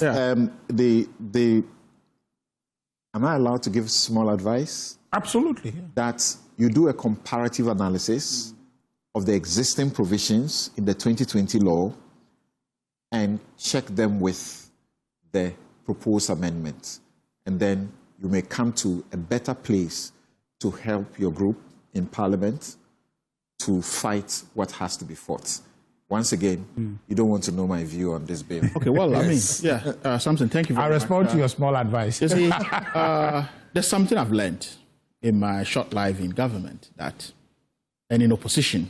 Yeah. Am I allowed to give small advice? Absolutely. Yeah. That you do a comparative analysis of the existing provisions in the 2020 law and check them with the proposed amendment. And then you may come to a better place to help your group in Parliament to fight what has to be fought. Once again, you don't want to know my view on this bill. Okay, well, yes. I mean, yeah, Samson, thank you very much. I'll respond to your small advice. You see, there's something I've learned in my short life in government that, and in opposition,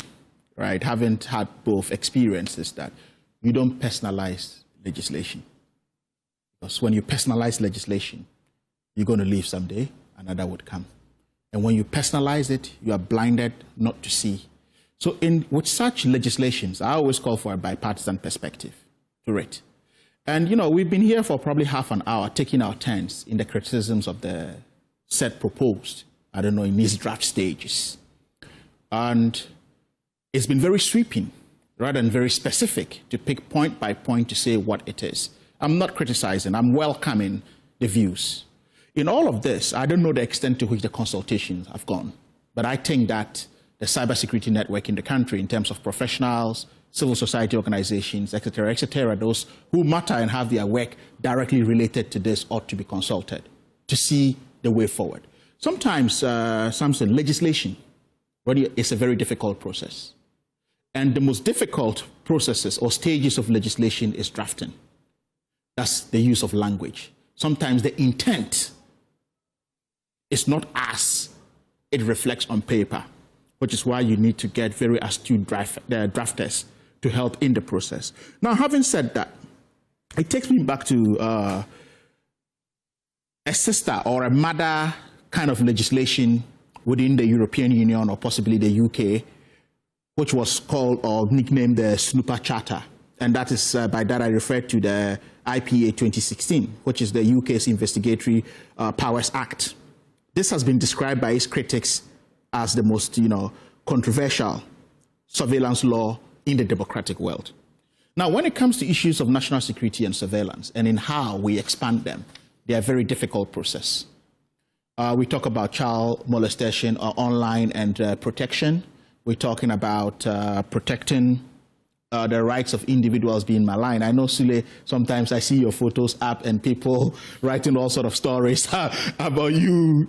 right, haven't had both experiences that you don't personalize legislation. Because when you personalize legislation, you're going to leave someday, another would come. And when you personalize it, you are blinded not to see. So with such legislations, I always call for a bipartisan perspective to it. And, you know, we've been here for probably half an hour taking our turns in the criticisms of the set proposed, I don't know, in these draft stages. And it's been very sweeping rather than very specific to pick point by point to say what it is. I'm not criticizing, I'm welcoming the views. In all of this, I don't know the extent to which the consultations have gone, but I think that the cybersecurity network in the country, in terms of professionals, civil society organizations, et cetera, those who matter and have their work directly related to this ought to be consulted to see the way forward. Sometimes, Samson, legislation really is a very difficult process. And the most difficult processes or stages of legislation is drafting. That's the use of language. Sometimes the intent is not as it reflects on paper, which is why you need to get very astute drafters to help in the process. Now, having said that, it takes me back to a sister or a mother kind of legislation within the European Union or possibly the UK, which was called or nicknamed the Snooper Charter. And that is, by that I refer to the IPA 2016, which is the UK's Investigatory Powers Act. This has been described by its critics as the most, controversial surveillance law in the democratic world. Now, when it comes to issues of national security and surveillance and in how we expand them, they are a very difficult process. We talk about child molestation or online and protection. We're talking about protecting the rights of individuals being maligned. I know, Sule, sometimes I see your photos up and people writing all sort of stories about you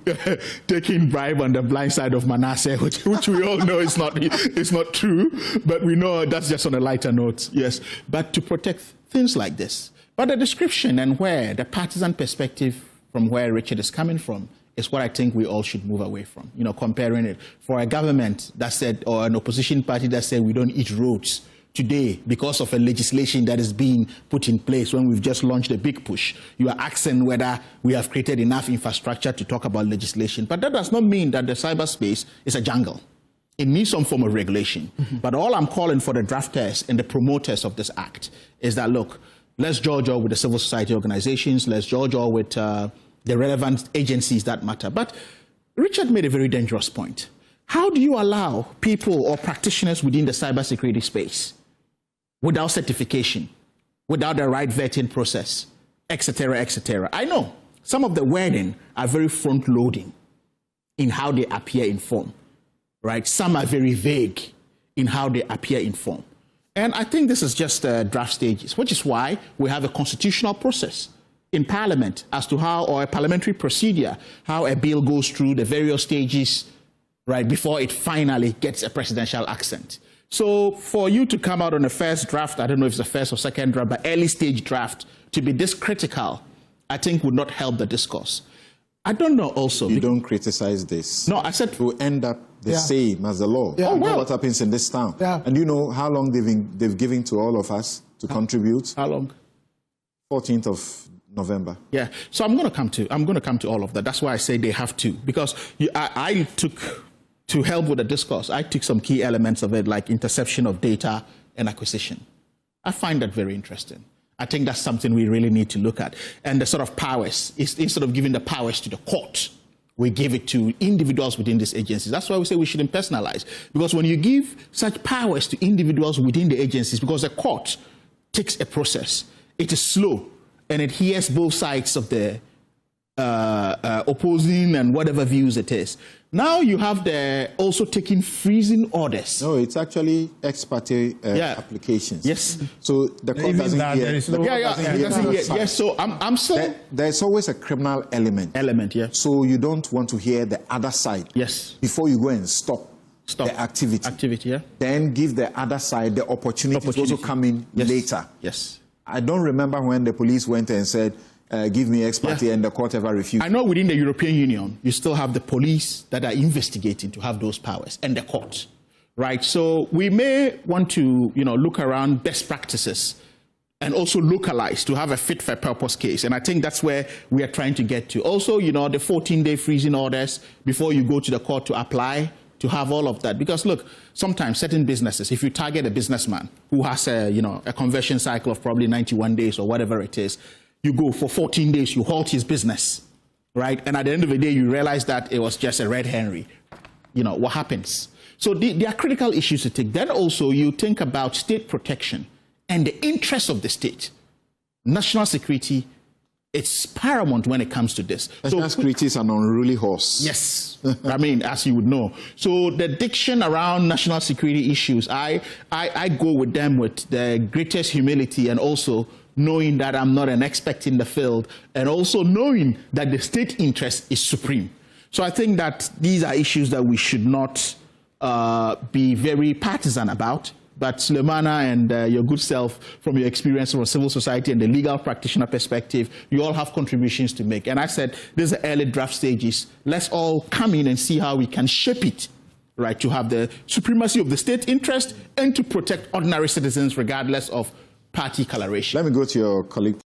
taking bribe on the blind side of Manasseh, which we all know is not true, but we know that's just on a lighter note, yes. But to protect things like this. But the description and where the partisan perspective from where Richard is coming from is what I think we all should move away from, comparing it. For a government that said, or an opposition party that said we don't eat roads, today, because of a legislation that is being put in place when we've just launched a big push, you are asking whether we have created enough infrastructure to talk about legislation. But that does not mean that the cyberspace is a jungle. It needs some form of regulation. But all I'm calling for the drafters and the promoters of this act is that, look, let's judge all with the civil society organizations, let's judge all with the relevant agencies that matter. But Richard made a very dangerous point. How do you allow people or practitioners within the cybersecurity space without certification, without the right vetting process, et cetera, I know some of the wording are very front-loading in how they appear in form, right? Some are very vague in how they appear in form. And I think this is just draft stages, which is why we have a constitutional process in Parliament as to how, or a parliamentary procedure, how a bill goes through the various stages, right, before it finally gets a presidential accent. So for you to come out on a first draft, I don't know if it's a first or second draft, but early stage draft, to be this critical, I think would not help the discourse. I don't know also. You don't criticize this. No, I said. It will end up the same as the law. Yeah. You know what happens in this town. Yeah. And you know how long they've given to all of us to contribute? How long? 14th of November. Yeah. So I'm going to come to all of that. That's why I say they have to, because I took, to help with the discourse, I took some key elements of it, like interception of data and acquisition. I find that very interesting. I think that's something we really need to look at. And the sort of powers, instead of giving the powers to the court, we give it to individuals within these agencies. That's why we say we shouldn't personalize. Because when you give such powers to individuals within the agencies, because the court takes a process, it is slow. and it hears both sides of the opposing and whatever views it is. Now you have also taking freezing orders. No, it's actually ex parte applications. Yes. So the court doesn't hear. Yes. So I'm saying there's always a criminal element. Yeah. So you don't want to hear the other side. Yes. Before you go and stop the activity. Yeah. Then give the other side the opportunity to also come in later. Yes. I don't remember when the police went and said, give me ex parte, and the court ever refused. I know within the European Union, you still have the police that are investigating to have those powers, and the court, right? So we may want to, look around best practices and also localize to have a fit for purpose case. And I think that's where we are trying to get to. Also, the 14-day freezing orders before you go to the court to apply, to have all of that. Because look, sometimes certain businesses, if you target a businessman who has a conversion cycle of probably 91 days or whatever it is, you go for 14 days, you halt his business, right? And at the end of the day, you realize that it was just a red herring. What happens? So there are critical issues to take. Then also you think about state protection and the interests of the state. National security, it's paramount when it comes to this. National security is an unruly horse. Yes, I mean, as you would know. So the diction around national security issues, I go with them with the greatest humility, and also knowing that I'm not an expert in the field, and also knowing that the state interest is supreme. So I think that these are issues that we should not be very partisan about. But Sulemana and your good self, from your experience from civil society and the legal practitioner perspective, you all have contributions to make. And I said, these are early draft stages. Let's all come in and see how we can shape it, right, to have the supremacy of the state interest and to protect ordinary citizens regardless of party coloration. Let me go to your colleague.